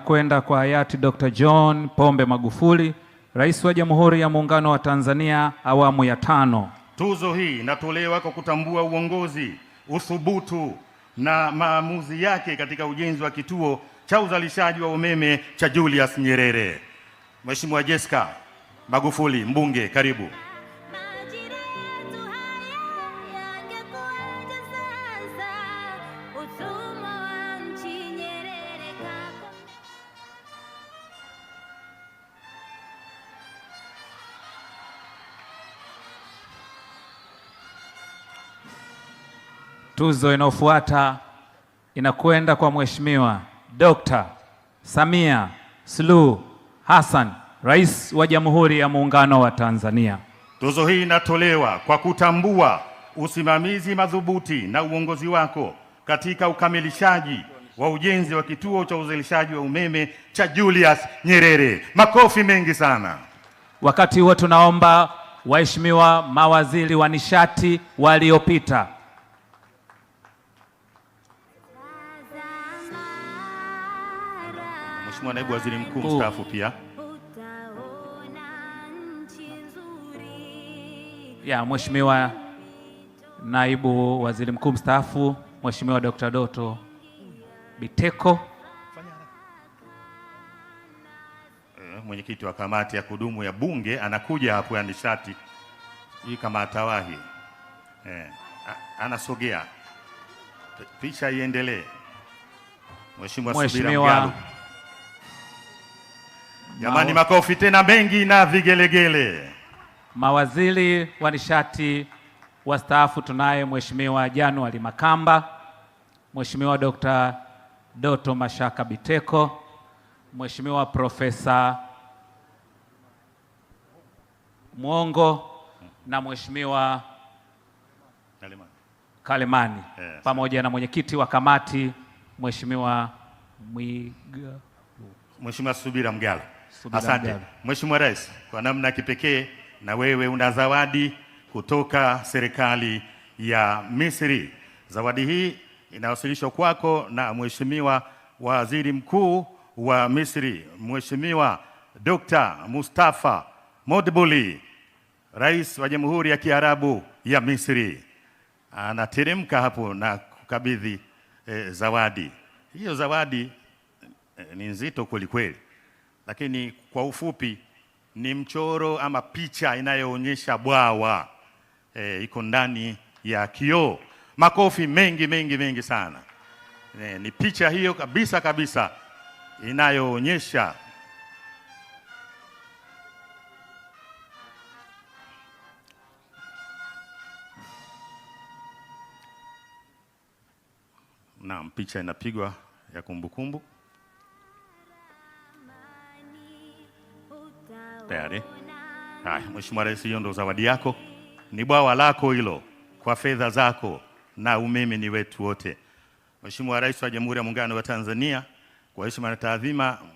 inakwenda kwa hayati Dr. John Pombe Magufuli, Rais wa Jamhuri ya Muungano wa Tanzania awamu ya 5. Tuzo hii inatolewa kwa kutambua uongozi, uthubutu na maamuzi yake katika ujenzi wa kituo cha uzalishaji wa umeme cha Julius Nyerere. Mheshimiwa Jessica Magufuli, mbunge, karibu. Tuzo inayofuata inakwenda kwa Mheshimiwa Dr. Samia Suluhu Hassan, Rais wa Jamhuri ya Muungano wa Tanzania. Tuzo hii inatolewa kwa kutambua usimamizi madhubuti na uongozi wako katika ukamilishaji wa ujenzi wa kituo cha uzalishaji wa umeme cha Julius Nyerere. Makofi mengi sana. Wakati huo tunaomba waheshimiwa mawaziri wa nishati waliopita. Mheshimiwa Naibu Waziri Mkuu mstaafu pia. Mheshimiwa Naibu Waziri Mkuu mstaafu Mheshimiwa Dr. Doto Biteko. Mwenyekiti wa kamati ya kudumu ya Bunge anakuja hapo ya nishati. Hii kama atawahi. Anasogea. Picha iendelee. Mheshimiwa Subira Mgalu. Jamani, makofi tena mengi na vigelegele. Mawaziri wa nishati wastaafu tunaye Mheshimiwa January Makamba, Mheshimiwa Dr. Doto Mashaka Biteko, Mheshimiwa Profesa Mwongo na Mheshimiwa Kalemani, pamoja na mwenyekiti wa kamati Mheshimiwa Mheshimiwa Subira Mgalu. Asante. Mheshimiwa Rais, kwa namna kipekee na wewe una zawadi kutoka serikali ya Misri. Zawadi hii inawasilishwa kwako na Mheshimiwa Waziri Mkuu wa Misri, Mheshimiwa Dr. Mustafa Modbuli, Rais wa Jamhuri ya Kiarabu ya Misri. Anateremka hapo na kukabidhi zawadi. Hiyo zawadi ni nzito kweli kweli, lakini kwa ufupi ni mchoro ama picha inayoonyesha bwawa iko ndani ya kioo. Makofi mengi mengi mengi sana. Ni picha hiyo kabisa kabisa inayoonyesha picha inapigwa ya kumbukumbu. Tayari. Mheshimiwa Rais, hiyo ndo zawadi yako. Ni bwawa lako hilo kwa fedha zako, na umeme ni wetu wote. Mheshimiwa Rais wa Jamhuri ya Muungano wa Tanzania, kwa heshima na taadhima,